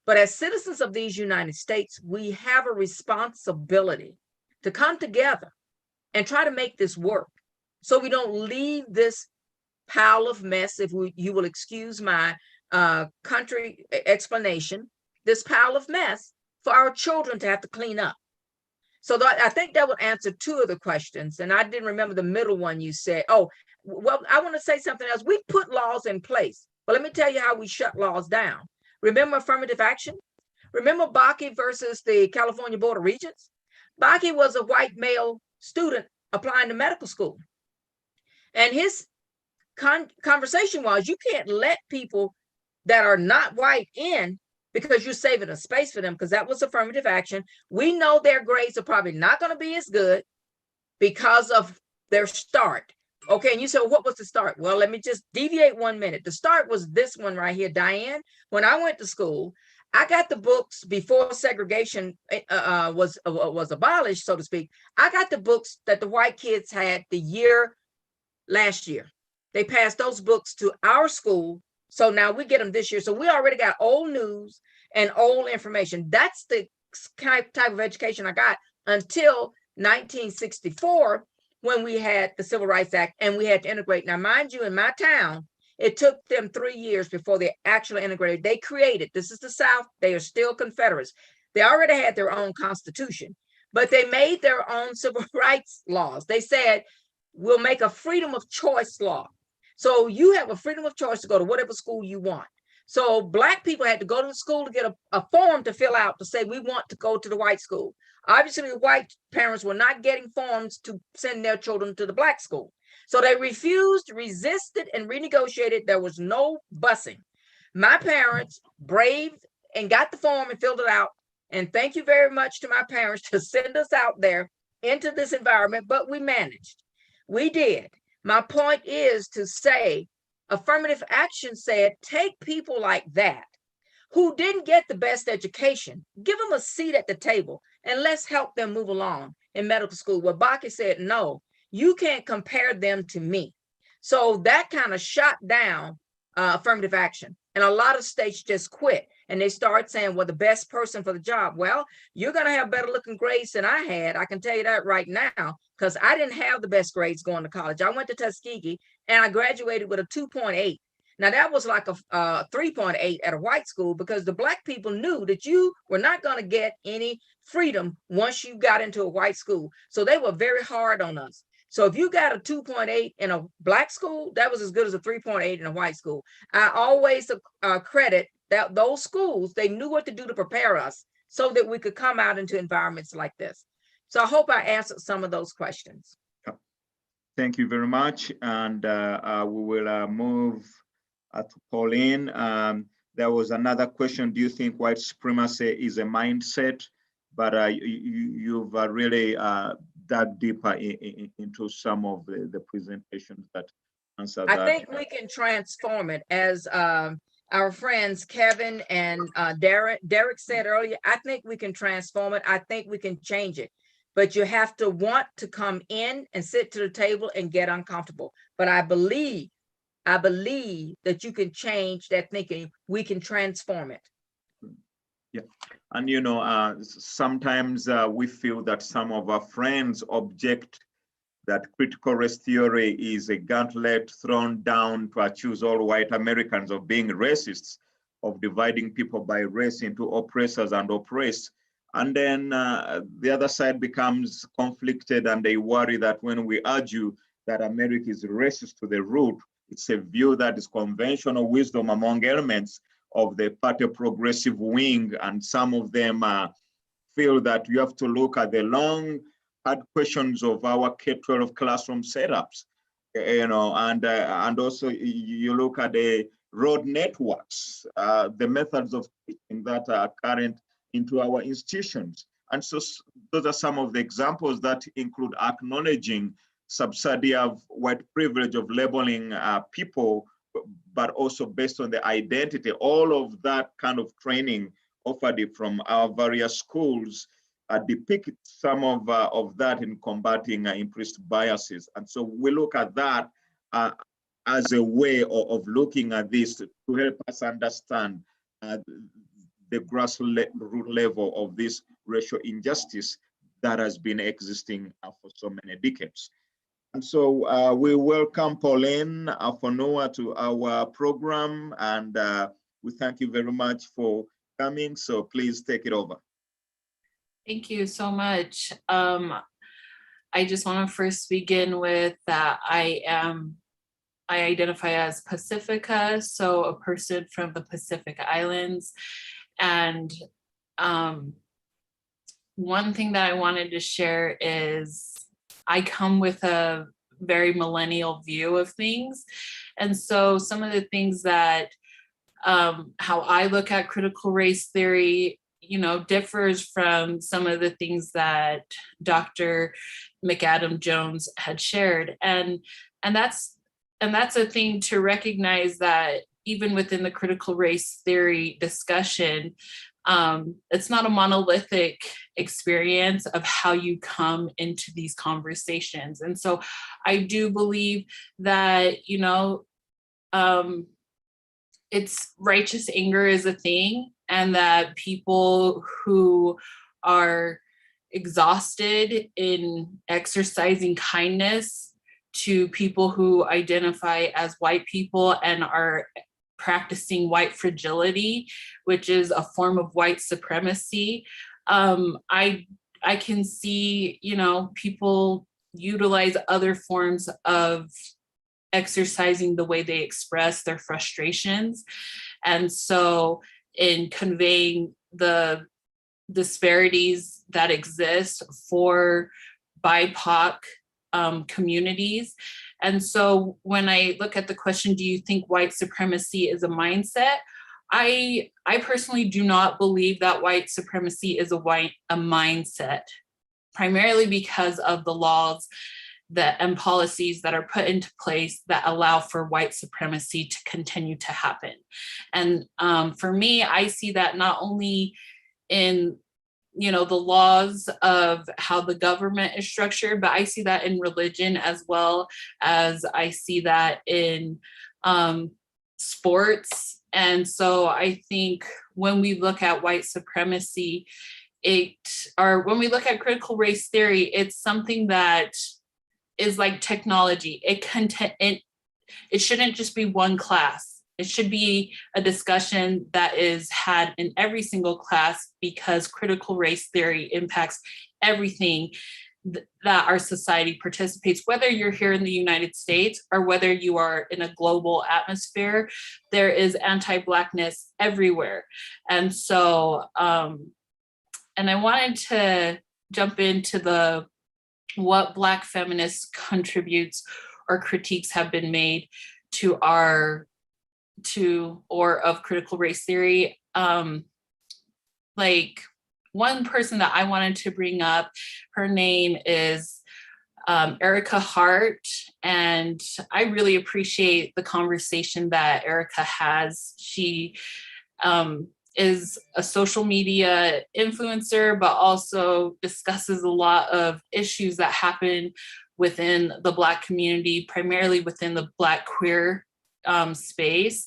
Speaker 2: But as citizens of these United States, we have a responsibility to come together and try to make this work, so we don't leave this pile of mess, if you will excuse my country explanation, this pile of mess for our children to have to clean up. So I think that would answer two of the questions. And I didn't remember the middle one you said. Oh, well, I want to say something else. We put laws in place, but let me tell you how we shut laws down. Remember affirmative action? Remember Bakke versus the California Board of Regents? Bakke was a white male student applying to medical school. And his conversation was, you can't let people that are not white in because you're saving a space for them, because that was affirmative action. We know their grades are probably not going to be as good because of their start. Okay, and you said, well, what was the start? Well, let me just deviate 1 minute. The start was this one right here, Diane. When I went to school, I got the books before segregation was abolished, so to speak. I got the books that the white kids had last year. They passed those books to our school. So now we get them this year. So we already got old news and old information. That's the type of education I got until 1964, when we had the Civil Rights Act and we had to integrate. Now, mind you, in my town, it took them 3 years before they actually integrated. They created, this is the South, they are still Confederates. They already had their own constitution, but they made their own civil rights laws. They said, we'll make a freedom of choice law. So you have a freedom of choice to go to whatever school you want. So Black people had to go to the school to get a form to fill out to say, we want to go to the white school. Obviously, white parents were not getting forms to send their children to the Black school. So they refused, resisted, and renegotiated. There was no busing. My parents braved and got the form and filled it out. And thank you very much to my parents to send us out there into this environment, but we managed. We did. My point is to say, affirmative action said, take people like that who didn't get the best education, give them a seat at the table, and let's help them move along in medical school. Well, Bakke said, no, you can't compare them to me. So that kind of shot down affirmative action. And a lot of states just quit. And they start saying, well, the best person for the job. Well, you're going to have better looking grades than I had. I can tell you that right now, because I didn't have the best grades going to college. I went to Tuskegee and I graduated with a 2.8. Now, that was like a 3.8 at a white school, because the Black people knew that you were not going to get any freedom once you got into a white school. So they were very hard on us. So if you got a 2.8 in a Black school, that was as good as a 3.8 in a white school. I always credit that those schools, they knew what to do to prepare us so that we could come out into environments like this. So I hope I answered some of those questions.
Speaker 1: Thank you very much. And we will move to Pauline. There was another question. Do you think white supremacy is a mindset? But you've really dug deeper into some of the presentations that answer that.
Speaker 2: I think we can transform it, as our friends Kevin and Derek said earlier. I think we can transform it. I think we can change it. but you have to want to come in and sit to the table and get uncomfortable. But I believe that you can change that thinking. We can transform it.
Speaker 1: Yeah, and sometimes we feel that some of our friends object that critical race theory is a gauntlet thrown down to accuse all white Americans of being racists, of dividing people by race into oppressors and oppressed. And then the other side becomes conflicted, and they worry that when we argue that America is racist to the root, it's a view that is conventional wisdom among elements of the party progressive wing, and some of them feel that you have to look at the long, hard questions of our K-12 classroom setups, and also you look at the road networks, the methods of teaching that are current into our institutions. And so those are some of the examples that include acknowledging subsidiary white privilege of labeling people, but also based on the identity. All of that kind of training offered from our various schools depict some of that in combating implicit biases. And so we look at that as a way of looking at this to help us understand the grassroots level of this racial injustice that has been existing for so many decades. And so we welcome Pauline Fonua to our program, and we thank you very much for coming. So please take it over.
Speaker 5: Thank you so much. I just want to first begin with that I identify as Pacifica, so a person from the Pacific Islands. And one thing that I wanted to share is I come with a very millennial view of things. And so some of the things that, how I look at critical race theory, differs from some of the things that Dr. McAdams-Jones had shared. And that's a thing to recognize, that even within the critical race theory discussion, it's not a monolithic experience of how you come into these conversations. And so I do believe that, it's righteous anger is a thing, and that people who are exhausted in exercising kindness to people who identify as white people and are practicing white fragility, which is a form of white supremacy. I can see, people utilize other forms of exercising the way they express their frustrations. And so in conveying the disparities that exist for BIPOC communities. And so when I look at the question, do you think white supremacy is a mindset? I personally do not believe that white supremacy is a mindset, primarily because of the laws and policies that are put into place that allow for white supremacy to continue to happen. And for me, I see that not only in the laws of how the government is structured, but I see that in religion, as well as I see that in sports. And so I think when we look at white supremacy, when we look at critical race theory, it's something that is like technology. It shouldn't just be one class. It should be a discussion that is had in every single class, because critical race theory impacts everything that our society participates. Whether you're here in the United States or whether you are in a global atmosphere, there is anti-Blackness everywhere. And so, and I wanted to jump into what Black feminist contributes or critiques have been made of critical race theory. Like one person that I wanted to bring up, her name is Erica Hart, and I really appreciate the conversation that Erica has. She is a social media influencer, but also discusses a lot of issues that happen within the Black community, primarily within the Black queer space.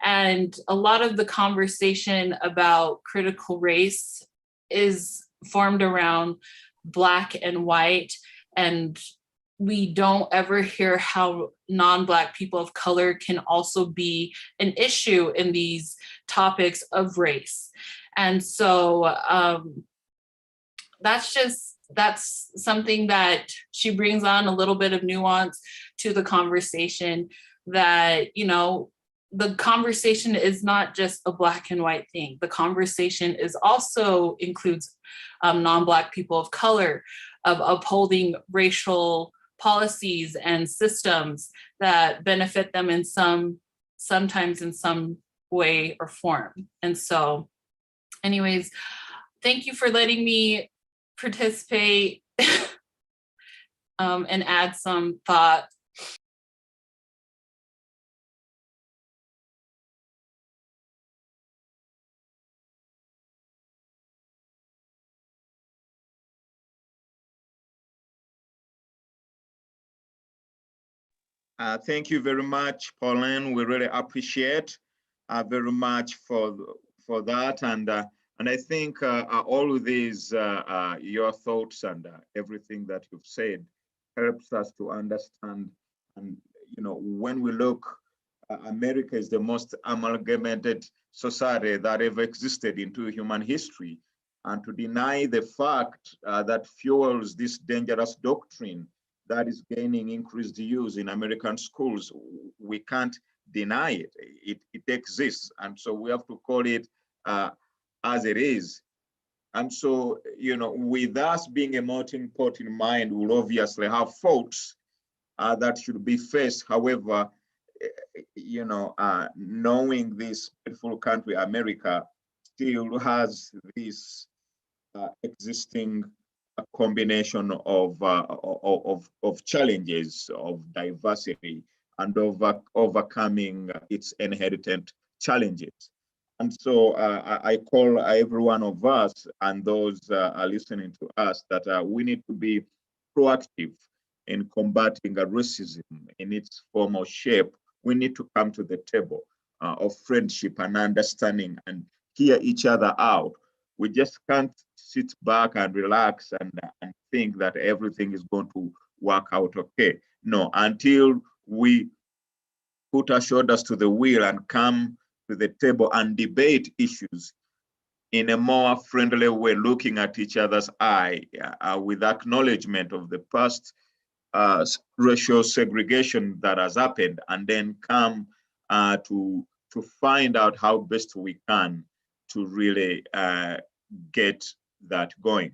Speaker 5: And a lot of the conversation about critical race is formed around Black and white, and we don't ever hear how non-Black people of color can also be an issue in these topics of race. And so that's something that she brings on, a little bit of nuance to the conversation, that, you know, the conversation is not just a Black and white thing. The conversation is also includes non-Black people of color, of upholding racial policies and systems that benefit them in sometimes in some way or form. And so anyways, thank you for letting me participate and add some thought.
Speaker 1: Thank you very much, Pauline. We really appreciate very much for that. And I think all of these, your thoughts and everything that you've said helps us to understand. And, you know, when we look, America is the most amalgamated society that ever existed into human history. And to deny the fact that fuels this dangerous doctrine that is gaining increased use in American schools, we can't deny it. It exists. And so we have to call it as it is. And so, you know, with us being a melting pot in mind, we'll obviously have faults that should be faced. However, you know, knowing this beautiful country, America, still has this existing combination of challenges, of diversity, and overcoming its inherent challenges. And so I call every one of us and those listening to us that we need to be proactive in combating racism in its form or shape. We need to come to the table of friendship and understanding and hear each other out. We just can't sit back and relax and think that everything is going to work out okay. No, until we put our shoulders to the wheel and come to the table and debate issues in a more friendly way, looking at each other's eye with acknowledgement of the past racial segregation that has happened, and then come to find out how best we can to really get that going.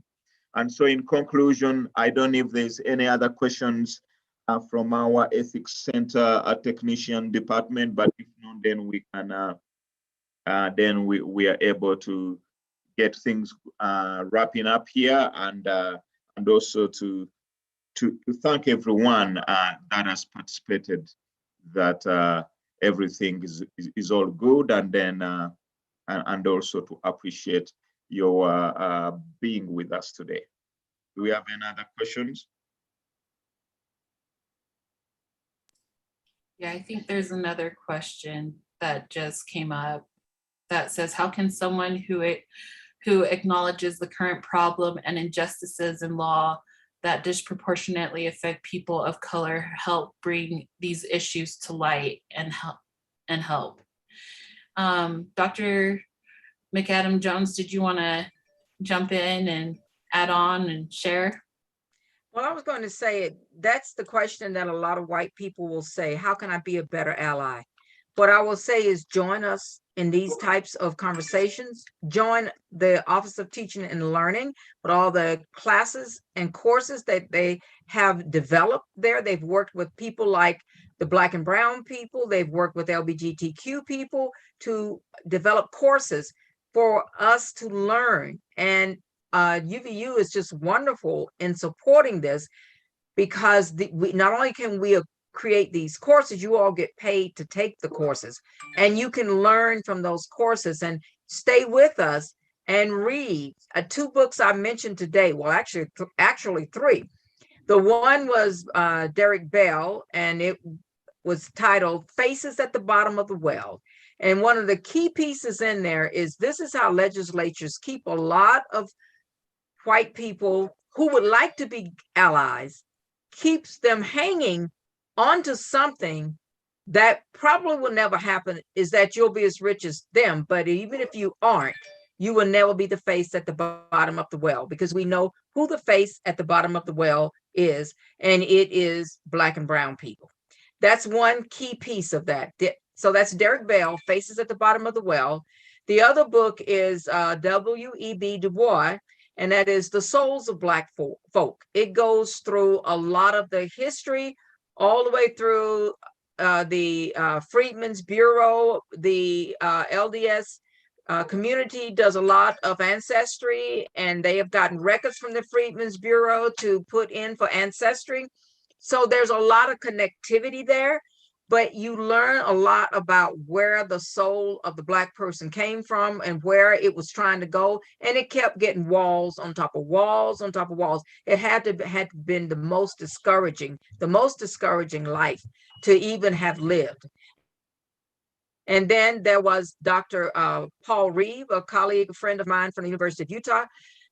Speaker 1: And so in conclusion, I don't know if there's any other questions from our Ethics Center technician department, but if not, then we can, then we are able to get things wrapping up here, and also to thank everyone that has participated, that everything is all good, and then and also to appreciate your being with us today. Do we have any other questions?
Speaker 5: Yeah, I think there's another question that just came up that says, how can someone who acknowledges the current problem and injustices in law that disproportionately affect people of color help bring these issues to light and help? Dr. McAdams-Jones, did you want to jump in and add on and share?
Speaker 2: Well, I was going to say, that's the question that a lot of white people will say, how can I be a better ally? What I will say is join us in these types of conversations. Join the Office of Teaching and Learning with all the classes and courses that they have developed there. They've worked with people like the Black and Brown people. They've worked with LGBTQ people to develop courses for us to learn. And UVU is just wonderful in supporting this, because not only can we create these courses, you all get paid to take the courses, and you can learn from those courses. And stay with us and read. Two books I mentioned today, well, actually three. The one was Derek Bell, and it was titled Faces at the Bottom of the Well. And one of the key pieces in there is this is how legislatures keep a lot of white people who would like to be allies, keeps them hanging onto something that probably will never happen, is that you'll be as rich as them. But even if you aren't, you will never be the face at the bottom of the well, because we know who the face at the bottom of the well is, and it is Black and brown people. That's one key piece of that. So that's Derek Bell, Faces at the Bottom of the Well. The other book is W.E.B. Du Bois, and that is The Souls of Black Folk. It goes through a lot of the history, all the way through the Freedmen's Bureau, the LDS community does a lot of ancestry, and they have gotten records from the Freedmen's Bureau to put in for ancestry. So there's a lot of connectivity there, but you learn a lot about where the soul of the Black person came from and where it was trying to go. And it kept getting walls on top of walls on top of walls. It had been the most discouraging life to even have lived. And then there was Dr. Paul Reeve, a colleague, a friend of mine from the University of Utah.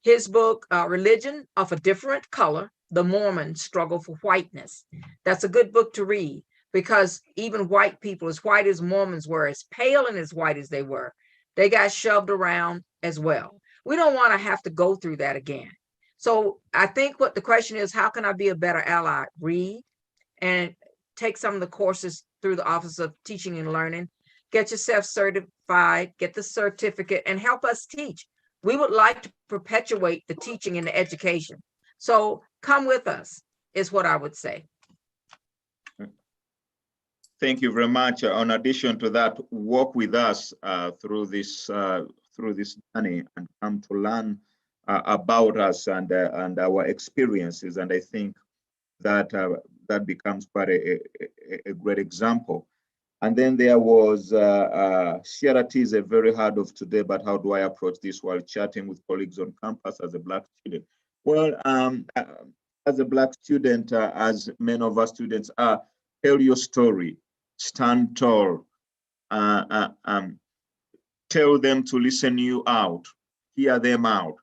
Speaker 2: His book, Religion of a Different Color, The Mormon Struggle for Whiteness. That's a good book to read, because even white people, as white as Mormons were, as pale and as white as they were, they got shoved around as well. We don't want to have to go through that again. So I think what the question is, how can I be a better ally? Read and take some of the courses through the Office of Teaching and Learning. Get yourself certified, get the certificate, and help us teach. We would like to perpetuate the teaching and the education. So come with us, is what I would say.
Speaker 1: Thank you very much. In addition to that, walk with us through this journey and come to learn about us and our experiences. And I think that that becomes quite a great example. And then there was Sierra is a very hard of today, but how do I approach this while chatting with colleagues on campus as a Black student? Well, as a Black student, as many of us students are, tell your story, stand tall, tell them to listen you out, hear them out.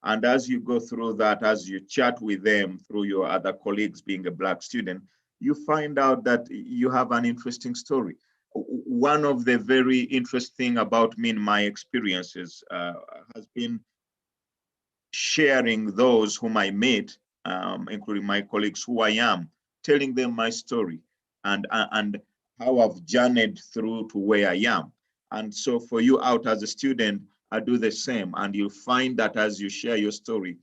Speaker 1: And as you go through that, as you chat with them through your other colleagues being a Black student, you find out that you have an interesting story. One of the very interesting about me in my experiences has been sharing those whom I meet, including my colleagues, who I am, telling them my story and how I've journeyed through to where I am. And so for you out as a student, I do the same. And you'll find that as you share your story,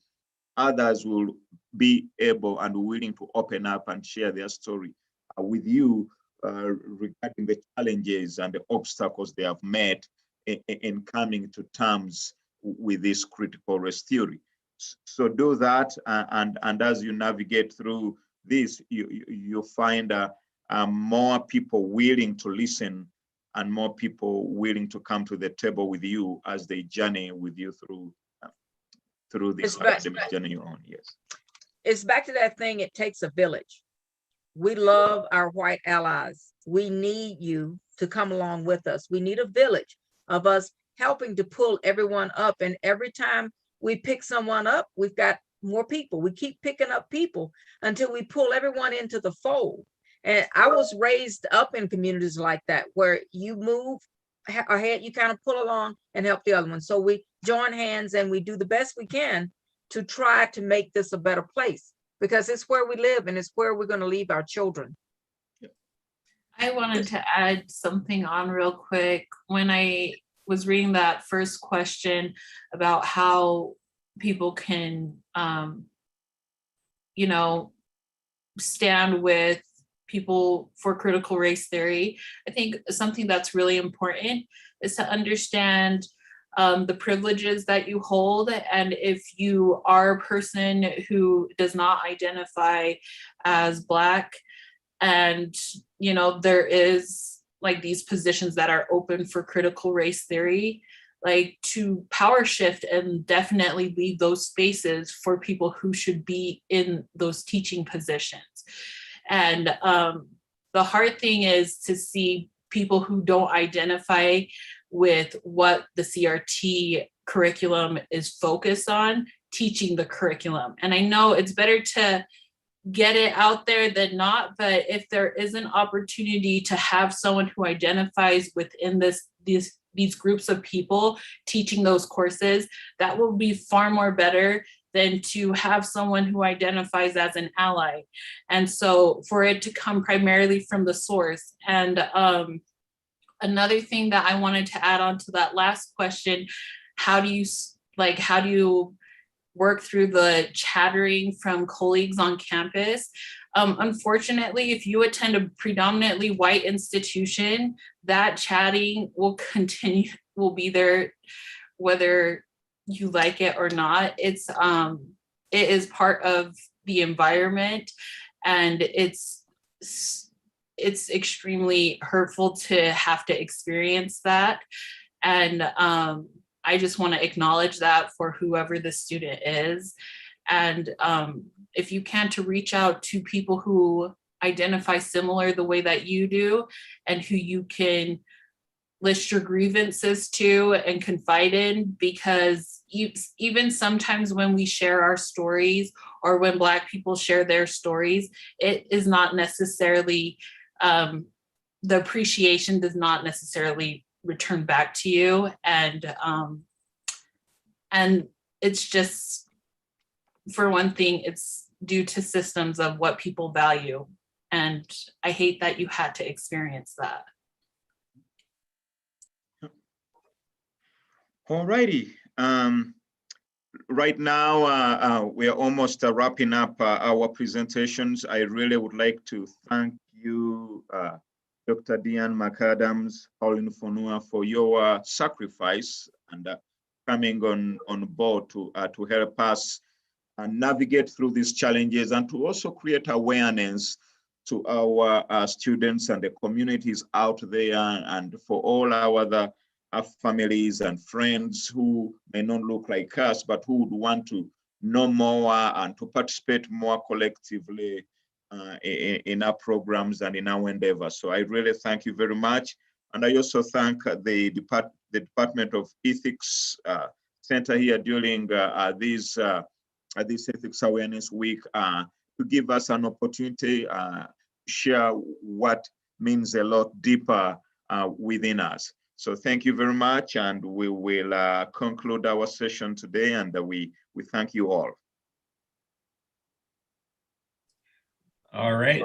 Speaker 1: others will be able and willing to open up and share their story with you regarding the challenges and the obstacles they have met in coming to terms with this critical race theory. So do that, and as you navigate through this, you find more people willing to listen and more people willing to come to the table with you as they journey with you through this academic journey you're on. Yes.
Speaker 2: It's back to that thing, it takes a village. We love our white allies. We need you to come along with us. We need a village of us helping to pull everyone up. And every time we pick someone up, we've got more people. We keep picking up people until we pull everyone into the fold. And I was raised up in communities like that, where you move ahead, you kind of pull along and help the other one. So we join hands and we do the best we can to try to make this a better place, because it's where we live and it's where we're going to leave our children.
Speaker 5: I wanted to add something on real quick. When I was reading that first question about how people can, stand with people for critical race theory, I think something that's really important is to understand the privileges that you hold. And if you are a person who does not identify as Black, and there is like these positions that are open for critical race theory, like to power shift and definitely leave those spaces for people who should be in those teaching positions. And the hard thing is to see people who don't identify with what the CRT curriculum is focused on teaching the curriculum. And I know it's better to get it out there than not, but if there is an opportunity to have someone who identifies within these groups of people teaching those courses, that will be far more better than to have someone who identifies as an ally. And so for it to come primarily from the source. And another thing that I wanted to add on to that last question, how do you work through the chattering from colleagues on campus? Unfortunately, if you attend a predominantly white institution, that chatting will continue, will be there whether you like it or not. It is part of the environment, and it's extremely hurtful to have to experience that. And I just want to acknowledge that for whoever the student is. And if you can, to reach out to people who identify similar the way that you do, and who you can list your grievances to and confide in, because even sometimes when we share our stories, or when Black people share their stories, it is not necessarily, the appreciation does not necessarily return back to you. And it's just, for one thing, it's due to systems of what people value. And I hate that you had to experience that.
Speaker 1: All righty. Right now, we are almost wrapping up our presentations. I really would like to thank you, Dr. Diane McAdams, Pauline Fonua, for your sacrifice and coming on board to help us navigate through these challenges, and to also create awareness to our students and the communities out there, and for all our other families and friends who may not look like us, but who would want to know more and to participate more collectively in our programs and in our endeavors. So I really thank you very much. And I also thank the Department of Ethics Center here during this Ethics Awareness Week to give us an opportunity to share what means a lot deeper within us. So thank you very much, and we will conclude our session today, and we thank you all.
Speaker 6: All right.